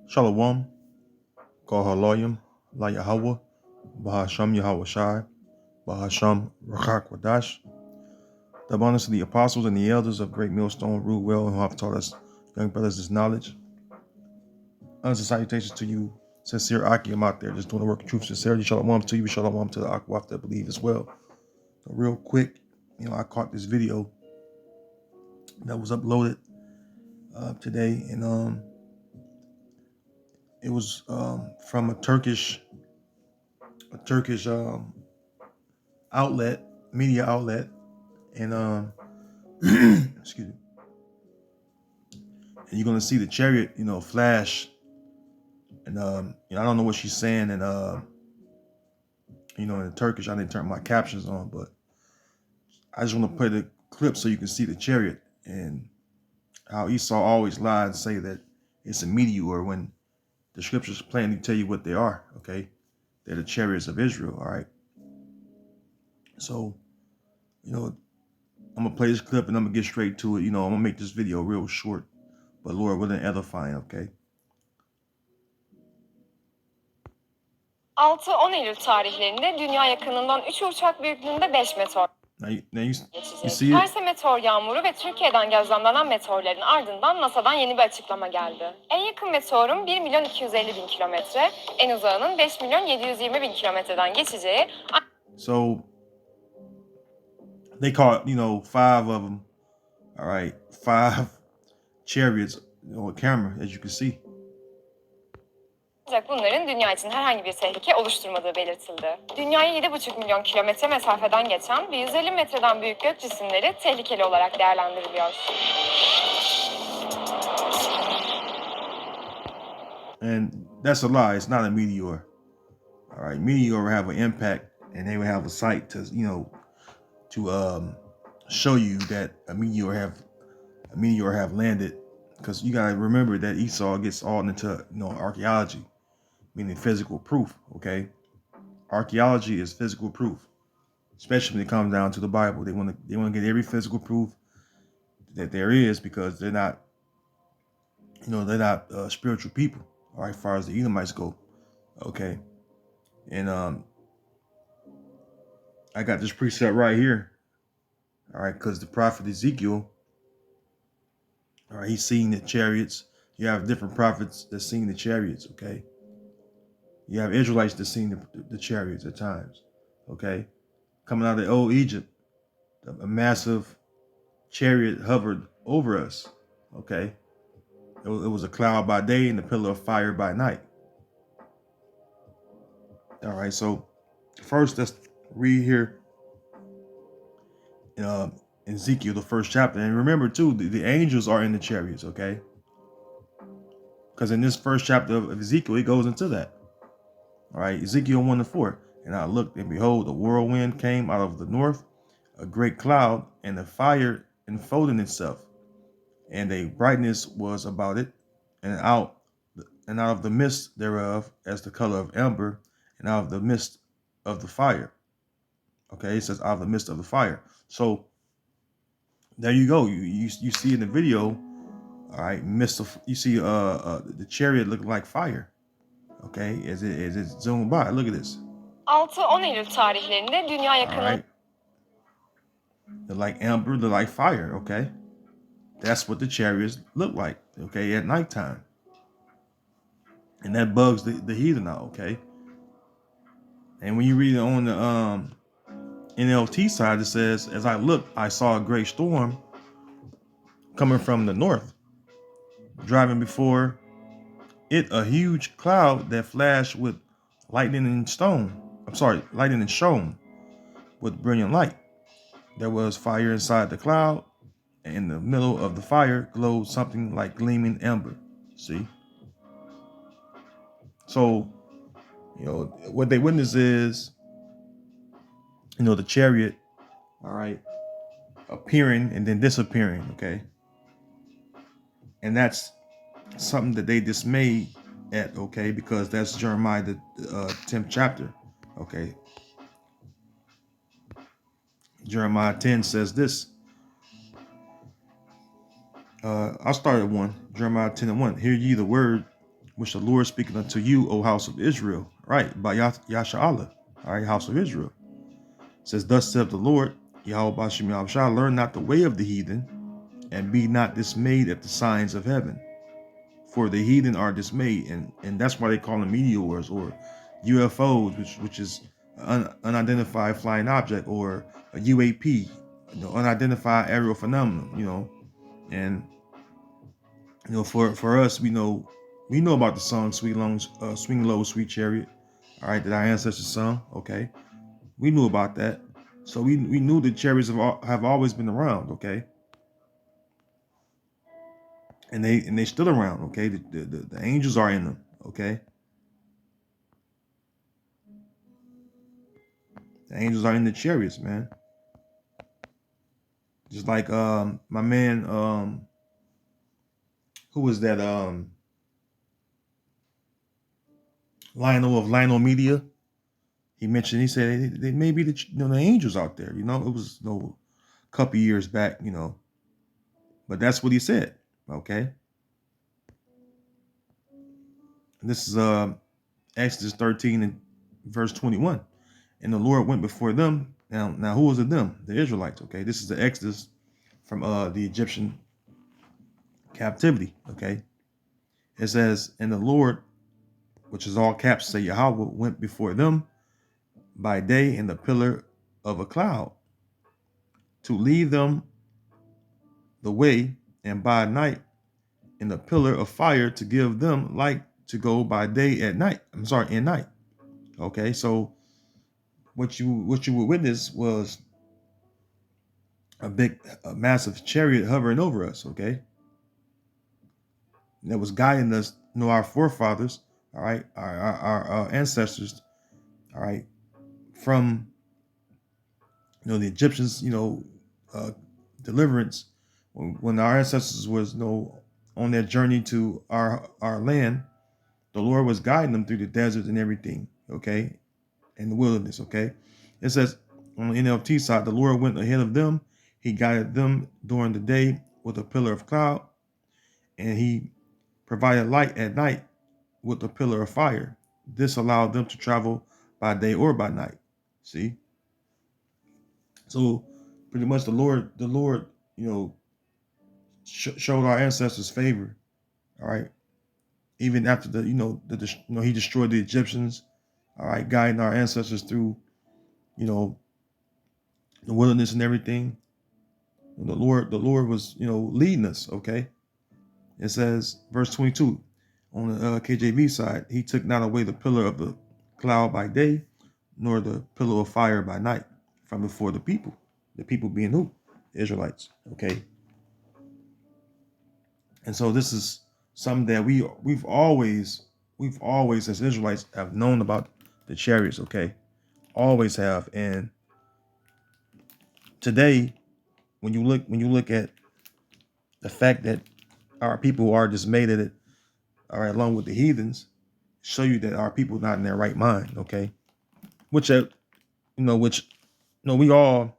Shalom, Kohaloyim, La Yahweh, Bahasham Yahweh Shai, Bahasham Rakak Wadash. The abundance of the apostles and the elders of Great Millstone rule well and who have taught us, young brothers, this knowledge. Honors and salutations to you, sincere Akim out there, just doing the work of truth, sincerity. Shalom to you, shalom to the Akwaf that believe as well. So real quick, I caught this video that was uploaded today, and it was from a Turkish outlet, media outlet, and excuse me, and you're gonna see the chariot, flash, and I don't know what she's saying, and in Turkish, I didn't turn my captions on, but I just want to play the clip so you can see the chariot and how Esau always lied and say that it's a meteor when the scriptures plainly tell you what they are. Okay, they're the chariots of Israel. All right, so I'm gonna play this clip and I'm gonna get straight to it. I'm gonna make this video real short, but Lord willing, edifying. Okay. 6-10 Eylül tarihlerinde dünya yakınından 3 uçak büyüklüğünde 5 meteor You geçecek. see it? Perse meteor yağmuru ve Türkiye'den gözlemlenen meteorların ardından NASA'dan yeni bir açıklama geldi. En yakın meteorun 1.250.000 kilometre, en uzağının 5.720.000 kilometreden geçeceği. So they caught, 5 of them. All right, 5 chariots on camera, as you can see. Ancak bunların dünya için herhangi bir tehlike oluşturmadığı belirtildi. Dünyayı 7,5 milyon kilometre mesafeden geçen ve 150 metreden büyük gök cisimleri tehlikeli olarak değerlendiriliyor. And that's a lie. It's not a meteor. All right, meteor will have an impact, and they will have a sight to, show you that a meteor have landed. Because you gotta remember that Esau gets all into, archaeology, meaning physical proof. Okay, archaeology is physical proof, especially when it comes down to the Bible. They want to get every physical proof that there is, because they're not, spiritual people. All right, as far as the Edomites go. Okay, and I got this preset right here. All right, because the prophet Ezekiel, all right, he's seeing the chariots. You have different prophets that seen the chariots. Okay, you have Israelites that seen the chariots at times. Okay, coming out of old Egypt, a massive chariot hovered over us. Okay, it was a cloud by day and a pillar of fire by night. All right, so first let's read here Ezekiel, the first chapter. And remember too, the angels are in the chariots, okay? Because in this first chapter of Ezekiel, it goes into that. All right, Ezekiel 1-4. And I looked, and behold, a whirlwind came out of the north, a great cloud, and the fire enfolding itself, and a brightness was about it, and out of the midst thereof, as the color of amber, and out of the midst of the fire. Okay, it says out of the midst of the fire. So there you go. You see in the video, all right, you see the chariot looking like fire. Okay, as it zoomed by. Look at this. 6-10 Eylül tarihlerinde dünya yakınından. All right. They're like amber, they're like fire, okay? That's what the chariots look like, okay, at nighttime. And that bugs the heathen out, okay? And when you read it on the NLT side, it says, as I looked, I saw a great storm coming from the north, driving before it a huge cloud that flashed with lightning and shone with brilliant light. There was fire inside the cloud, and in the middle of the fire glowed something like gleaming amber. See? So, what they witness is, the chariot, all right, appearing and then disappearing, okay? And that's something that they dismayed at, okay, because that's Jeremiah, the 10th chapter, okay? Jeremiah 10 says this. I'll start at 1. Jeremiah 10:1. Hear ye the word which the Lord speaking unto you, O house of Israel. Right, by Yasha'Allah. All right, house of Israel. It says, thus saith the Lord, Yahweh Bashim Yahushua, learn not the way of the heathen, and be not dismayed at the signs of heaven. For the heathen are dismayed, and that's why they call them meteors or UFOs, which is unidentified flying object, or a UAP, unidentified aerial phenomenon. And for us, we know about the song Swing Low, Sweet Chariot, all right, that our ancestors sung. Okay, we knew about that, so we knew the chariots have always been around. Okay, and they still around. Okay, the angels are in them. Okay, the angels are in the chariots, man. Just like my man, who was that, Lionel of Lionel Media. He said they may be the angels out there. It was a couple years back. But that's what he said. Okay, and this is Exodus 13 and verse 21. And the Lord went before them. Now who was it them? The Israelites. Okay, this is the Exodus from the Egyptian captivity. Okay, it says, and the Lord, which is all caps, say Yahweh, went before them by day in the pillar of a cloud to lead them the way, and by night in the pillar of fire to give them light to go by day at night. In night. Okay, so what you would witness was a massive chariot hovering over us. Okay, that was guiding us, our forefathers, all right, our ancestors, all right, from the Egyptians, deliverance when our ancestors was on their journey to our land. The Lord was guiding them through the desert and everything. Okay, in the wilderness. Okay, it says on the NLT side, the Lord went ahead of them. He guided them during the day with a pillar of cloud, and he provided light at night with a pillar of fire. This allowed them to travel by day or by night. See, so pretty much the Lord, showed our ancestors favor. All right, even after he destroyed the Egyptians. All right, guiding our ancestors through, the wilderness and everything. The Lord was, leading us. Okay, it says, verse 22 on the KJV side, he took not away the pillar of the cloud by day, nor the pillar of fire by night from before the people. The people being who? The Israelites. Okay, and so this is something that we've always as Israelites have known about the chariots. Okay, always have. And today, when you look at the fact that our people are dismayed at it, all right, along with the heathens, show you that our people not in their right mind. Okay, which we all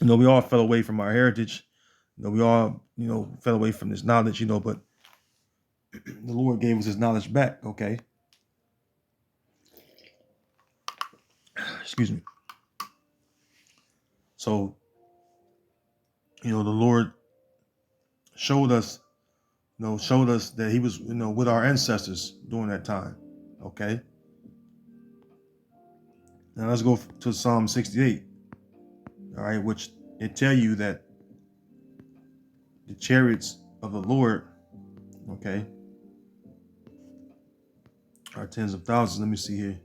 we all fell away from our heritage. We all fell away from this knowledge. But the Lord gave us His knowledge back. Okay, excuse me. So the Lord showed us that He was with our ancestors during that time. Okay, now let's go to Psalm 68. All right, which it tell you that the chariots of the Lord, okay, are tens of thousands. Let me see here.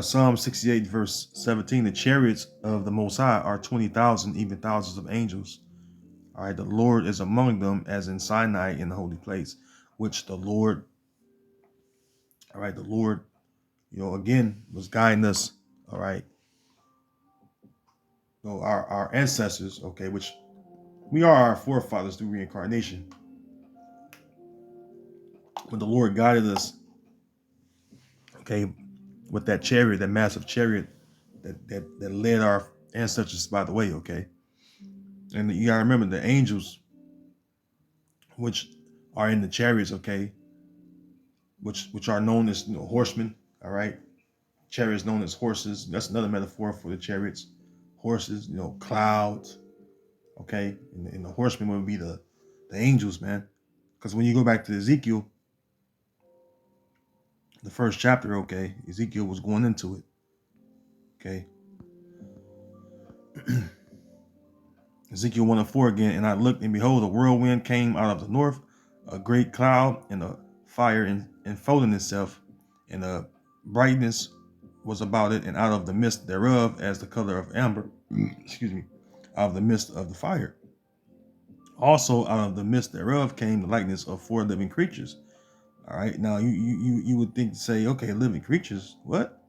Psalm 68 verse 17, the chariots of the Most High are 20,000, even thousands of angels. All right, the Lord is among them as in Sinai in the holy place, which the Lord, again, was guiding us, all right, our ancestors, okay, which we are our forefathers through reincarnation. When the Lord guided us, okay, with that chariot, that massive chariot that led our ancestors by the way, okay. And you gotta remember the angels, which are in the chariots, okay, which are known as horsemen. All right, chariots known as horses. That's another metaphor for the chariots. Horses, clouds. Okay, and the horsemen would be the angels, man. Because when you go back to Ezekiel, the first chapter, okay, Ezekiel was going into it. Okay. Ezekiel 1:4 again, and I looked, and behold, a whirlwind came out of the north, a great cloud, and a fire enfolding itself, and a brightness was about it, and out of the midst thereof, as the color of amber, excuse me, out of the midst of the fire. Also out of the midst thereof came the likeness of 4 living creatures. All right, now you would think to say, okay, living creatures, what?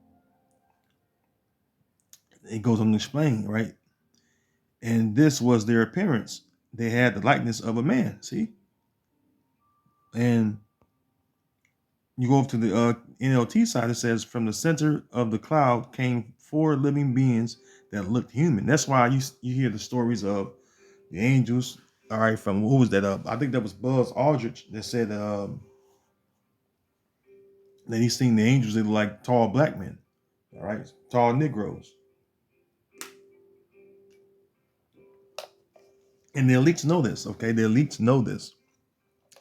It goes on to explain, right? And this was their appearance. They had the likeness of a man, see? And you go up to the NLT side, it says, from the center of the cloud came 4 living beings that looked human. That's why you hear the stories of the angels. All right, from who was that? I think that was Buzz Aldrich that said that he seen the angels. They look like tall black men, all right, tall Negroes. And the elites know this, okay? The elites know this.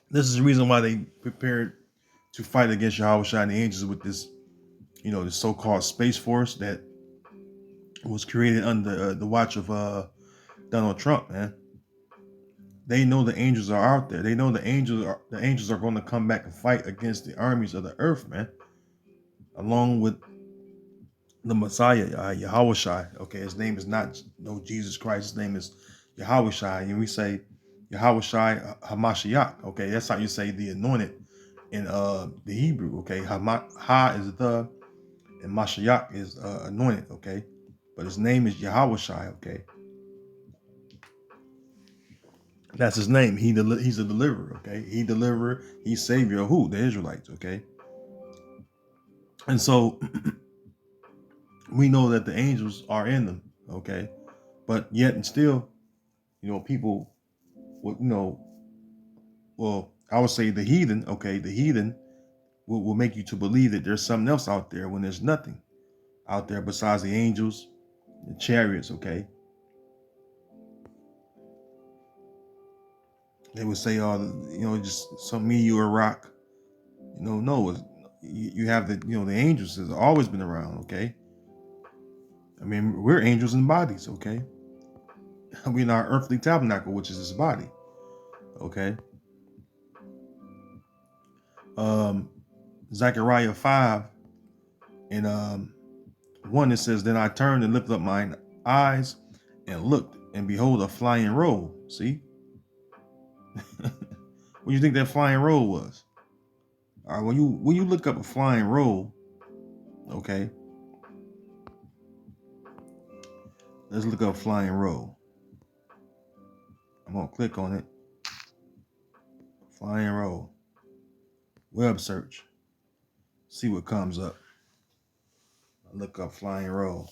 This is the reason why they prepared to fight against Yahushua and the angels with this, this so-called space force that was created under the watch of Donald Trump, man. They know the angels are out there. They know the angels are going to come back and fight against the armies of the earth, man. Along with the Messiah, Yahushua. Okay, his name is not Jesus Christ. His name is Yahushua, and we say Yahushua Hamashiach. Okay, that's how you say the anointed in the Hebrew. Okay, Ha is the, and Mashiach is anointed. Okay, but his name is Yahushua. Okay, that's his name. He's a deliverer. Okay, he's savior of who? The Israelites. Okay, and so we know that the angels are in them. Okay, but yet and still, people would, well, I would say the heathen. Okay, the heathen will make you to believe that there's something else out there when there's nothing out there besides the angels, the chariots. Okay, they would say, just some meteor rock. No, you have the angels has always been around. Okay, I mean, we're angels in bodies. Okay, we're in our earthly tabernacle, which is this body. Okay, Zechariah 5 and 1, it says, then I turned and lifted up mine eyes and looked, and behold, a flying roll. See? What do you think that flying roll was? All right, when you look up a flying roll, okay, let's look up flying roll. I'm gonna click on it. Flying roll. Web search. See what comes up. Look up flying roll.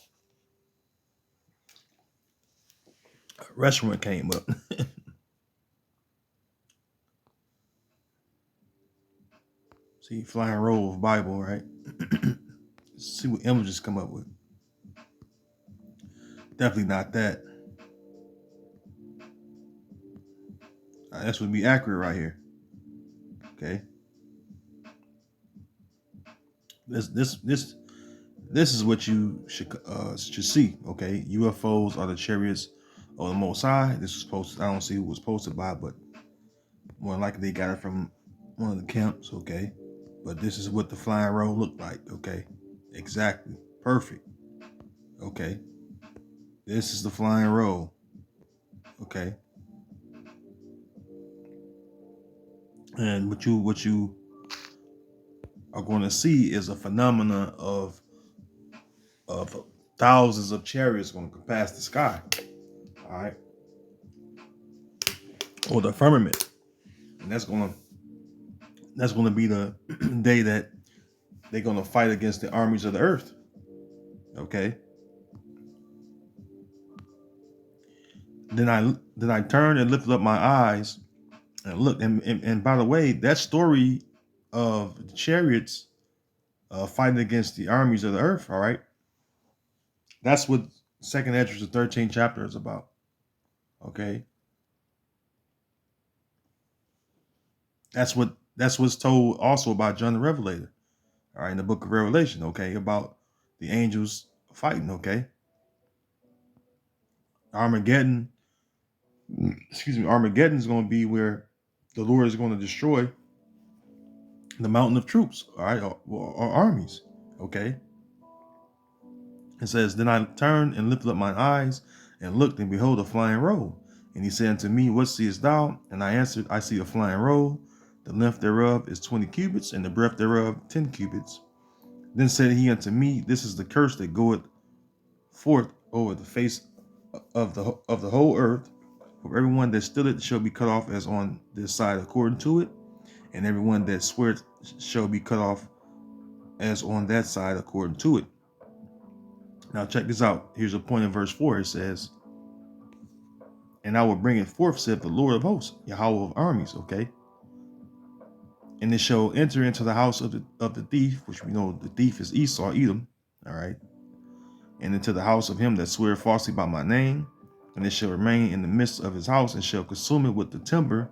A restaurant came up. See, flying roll of Bible, right? See what images come up with. Definitely not that. This would be accurate right here. Okay. This is what you should see. Okay. UFOs are the chariots of the Most High. This was posted. I don't see who was posted by, but more likely they got it from one of the camps. Okay. But this is what the flying roll looked like. Okay. Exactly. Perfect. Okay. This is the flying roll. Okay. And what you are going to see is a phenomena of thousands of chariots going to pass the sky. All right. Or the firmament. And that's going to be the day that they're going to fight against the armies of the earth. Okay. Then I turned and lifted up my eyes And look, and by the way, that story of the chariots fighting against the armies of the earth, all right, that's what Second Esdras, the 13th chapter, is about. Okay, that's what's told also about John the Revelator. All right, in the book of Revelation. Okay, about the angels fighting. Okay, Armageddon. Excuse me, Armageddon is going to be where the Lord is going to destroy the mountain of troops. All right, or armies. Okay. It says, Then I turned and lifted up mine eyes and looked, and behold, a flying roll. And he said unto me, What seest thou? And I answered, I see a flying roll. The length thereof is 20 cubits, and the breadth thereof 10 cubits. Then said he unto me, This is the curse that goeth forth over the face of the whole earth. For everyone that stood it shall be cut off as on this side according to it, and everyone that sweareth shall be cut off as on that side according to it. Now check this out. Here's a point in verse 4. It says, And I will bring it forth, saith the Lord of hosts, Yahweh of armies, okay? And it shall enter into the house of the thief, which we know the thief is Esau, Edom, all right? And into the house of him that swear falsely by my name, and it shall remain in the midst of his house, and shall consume it with the timber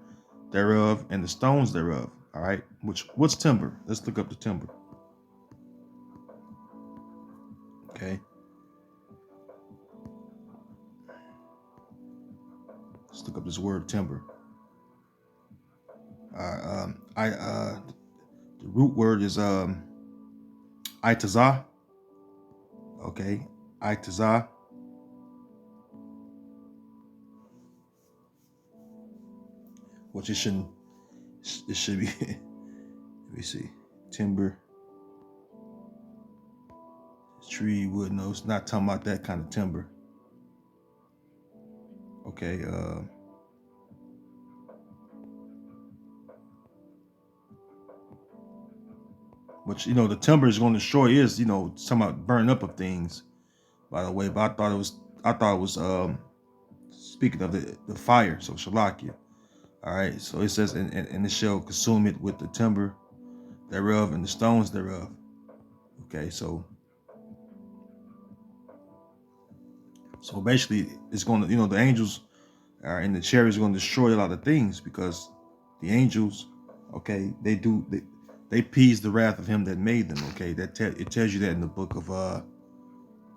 thereof and the stones thereof, all right? What's timber? Let's look up the timber. Okay. Let's look up this word timber. The root word is itazah. Okay, itazah. Which it should be. Let me see. Timber, tree, wood. No, it's not talking about that kind of timber. Okay. Which the timber is going to destroy is talking about burning up of things. By the way, but I thought it was speaking of the fire. So Shalakia. All right. So it says, and it shall consume it with the timber thereof and the stones thereof. Okay. So basically, it's going to the angels are in the chariots are going to destroy a lot of things because the angels, okay, they appease the wrath of him that made them. Okay, it tells you that in the book of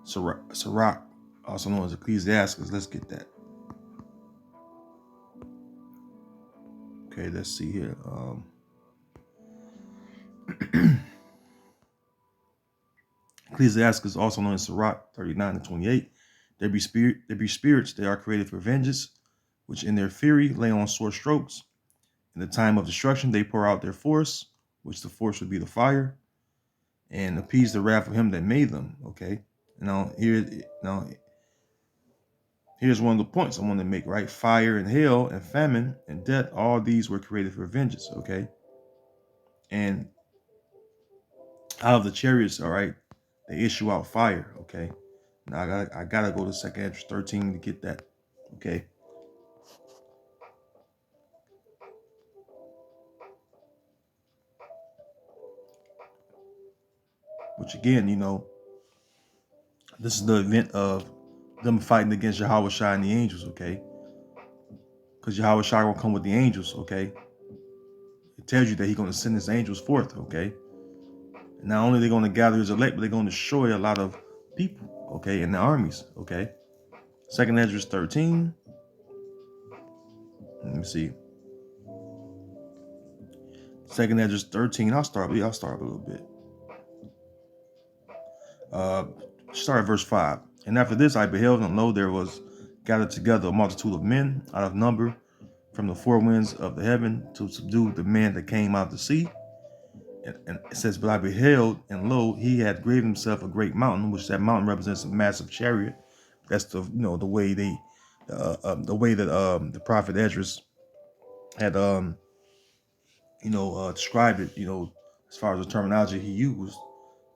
Sirach, also known as Ecclesiastes. Let's get that. Okay, let's see here. Ecclesiastes, also known as Sirach 39-28. There be spirits, they are created for vengeance, which in their fury lay on sore strokes. In the time of destruction, they pour out their force, which the force would be the fire, and appease the wrath of him that made them. Okay. Here's one of the points I want to make, right? Fire and hail and famine and death, all these were created for vengeance. Okay. And out of the chariots, all right, they issue out fire. Okay. Now I gotta go to 2nd Esdras 13 to get that. Okay. Which again, this is the event of them fighting against Yahweh Shai and the angels, okay? Because Yahweh Shai will come with the angels, okay? It tells you that he's going to send his angels forth, okay? And not only are they going to gather his elect, but they're going to destroy a lot of people, okay, in the armies, okay? 2nd Esdras 13. Let me see. 2nd Esdras 13. I'll start a little bit. Start at verse 5. And after this I beheld, and lo, there was gathered together a multitude of men out of number from the four winds of the heaven to subdue the man that came out of the sea. And it says, But I beheld, and lo, he had graved himself a great mountain, which that mountain represents a massive chariot. That's the way that the prophet Esdras had described it. As far as the terminology he used,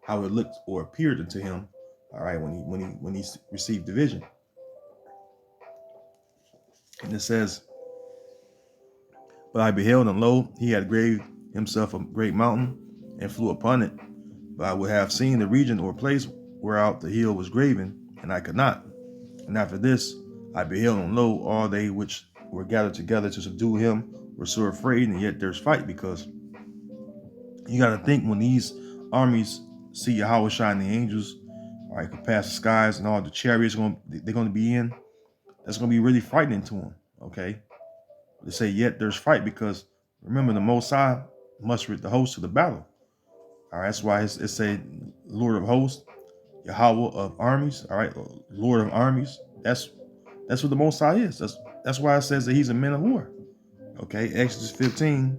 how it looked or appeared unto him. All right, when he received the vision, and it says, But I beheld, and lo, he had graved himself a great mountain, and flew upon it. But I would have seen the region or place whereout the hill was graven, and I could not. And after this I beheld, and lo, all they which were gathered together to subdue him were so afraid, and yet there's fight, because you got to think when these armies see Yahweh shine the angels, all right, could pass the skies, and all the chariots they're going to be in, that's going to be really frightening to them. Okay, they say yet there's fight, because remember the Most High mustered the host to the battle. All right, that's why it say Lord of hosts, Yahweh of armies. All right, Lord of armies. That's what the Most High is. That's why it says that he's a man of war. Okay, Exodus 15.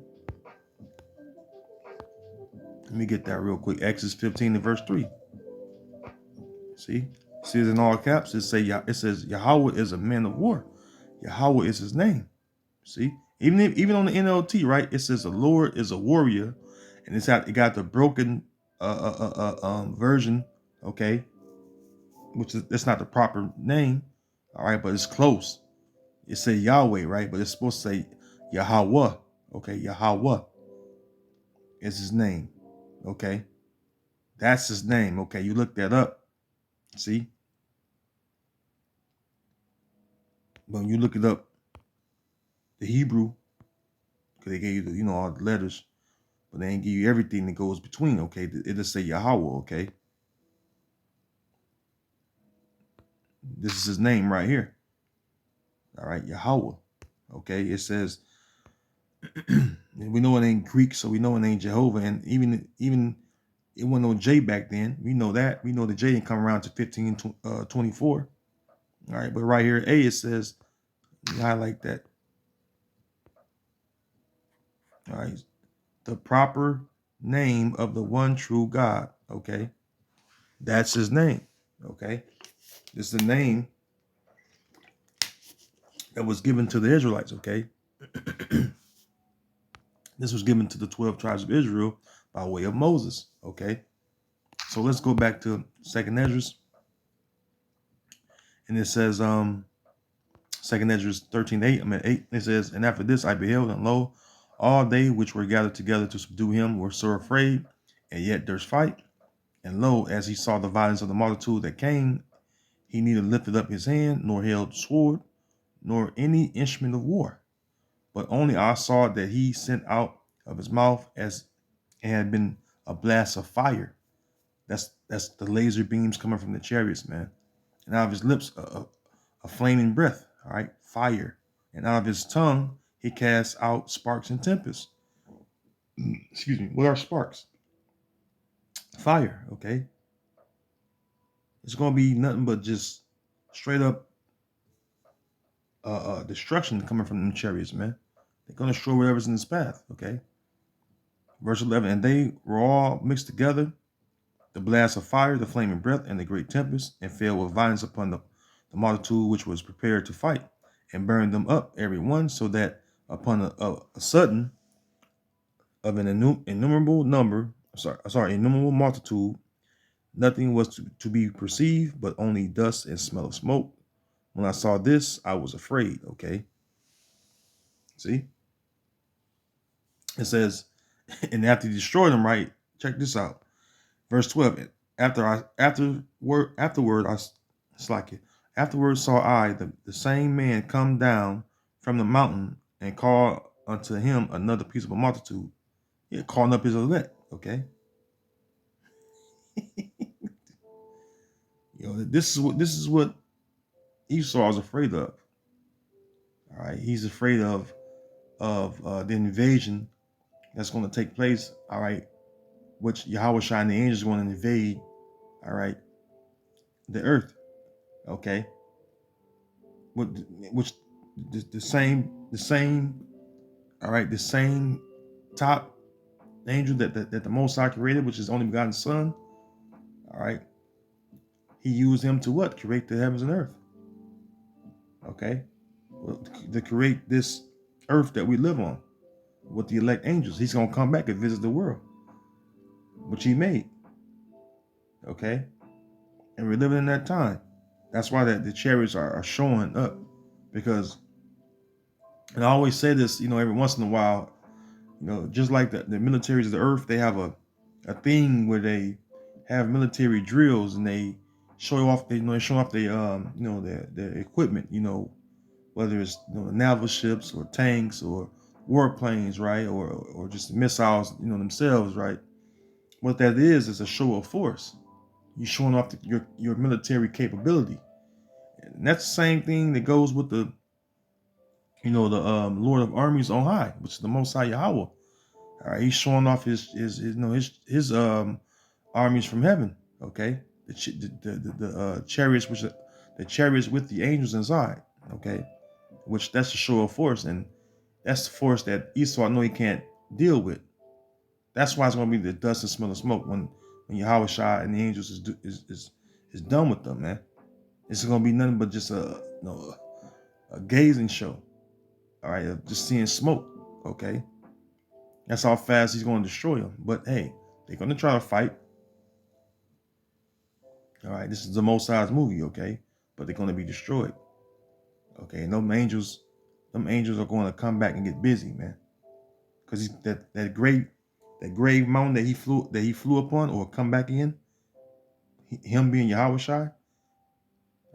Let me get that real quick. Exodus 15 and verse 3. See it in all caps. It says Yahweh is a man of war. Yahweh is his name. See, even on the NLT, right? It says the Lord is a warrior, and it got the broken version. Okay, which is it's not the proper name. All right, but it's close. It say Yahweh, right? But it's supposed to say Yahweh. Okay, Yahweh is his name. Okay, that's his name. Okay, you look that up. See, when you look it up, the Hebrew, because they gave you all the letters, but they ain't give you everything that goes between. Okay, it'll say Yahweh. Okay, this is his name right here. All right, Yahweh. Okay, it says we know it ain't Greek, so we know it ain't Jehovah, and even it wasn't no J back then. We know that. We know the J didn't come around to 1524. All right, but right here, A, it says, highlight that. All right, the proper name of the one true God. Okay, that's his name. Okay, this is the name that was given to the Israelites. Okay, this was given to the 12 tribes of Israel by way of Moses. Okay, so let's go back to Second Esdras, and it says, Second Esdras 13:8. It says, and after this I beheld, and lo, all they which were gathered together to subdue him were sore afraid, and yet there's fight. And lo, as he saw the violence of the multitude that came, he neither lifted up his hand, nor held sword, nor any instrument of war. But only I saw that he sent out of his mouth as it had been a blast of fire. That's the laser beams coming from the chariots, man. And out of his lips, a flaming breath, all right, fire. And out of his tongue, he cast out sparks and tempests. Excuse me, what are sparks? Fire, okay? It's going to be nothing but just straight up destruction coming from them chariots, man. They're going to destroy whatever's in his path, okay? Verse 11, and they were all mixed together, the blast of fire, the flaming breath, and the great tempest, and fell with violence upon the multitude which was prepared to fight, and burned them up every one, so that upon a sudden of an innumerable multitude, nothing was to be perceived, but only dust and smell of smoke. When I saw this, I was afraid. Okay. See? It says, and after he destroyed them, right? Check this out. Verse 12. Afterward saw I the same man come down from the mountain and call unto him another peaceable multitude. Yeah, calling up his elect. Okay. This is what Esau is afraid of. All right, he's afraid of the invasion that's going to take place. All right, which Yahweh and the angels are going to invade. All right, the earth. Okay, which the same. All right, the same top angel that the Most High created, which is only begotten Son. All right, he used him to what? Create the heavens and earth. Okay, to create this earth that we live on with the elect angels. He's going to come back and visit the world, which he made. Okay, and we're living in that time. That's why the chariots are showing up, because And I always say this, every once in a while, just like the militaries of the earth, they have a thing where they have military drills and they show off, they show off their equipment, whether it's naval ships or tanks or warplanes, right, or just missiles, themselves, right. What that is a show of force. You're showing off your military capability, and that's the same thing that goes with the Lord of Armies on high, which is the Most High Yahweh. All right, he's showing off his armies from heaven. Okay, the chariots, which are the chariots with the angels inside. Okay, which that's a show of force, and that's the force that Esau know he can't deal with. That's why it's going to be the dust and smell of smoke when Yahweh Shai and the angels is done with them, man. It's going to be nothing but just a gazing show. All right, of just seeing smoke. Okay, that's how fast he's going to destroy them. But hey, they're going to try to fight. All right, this is the Most High's movie. Okay, but they're going to be destroyed. Okay, and them angels are going to come back and get busy, man. Because that grave mountain that he flew upon or come back in, him being Yahweh Shai.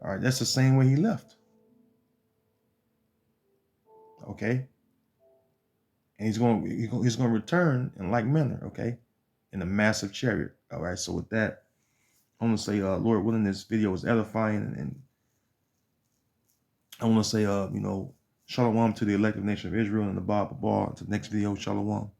All right, that's the same way he left. Okay, and he's going to return in like manner. Okay, in a massive chariot. All right, so with that, I want to say, Lord willing, this video was edifying, and I want to say, shalom to the elective nation of Israel and the Bible bar. To the next video, shalom.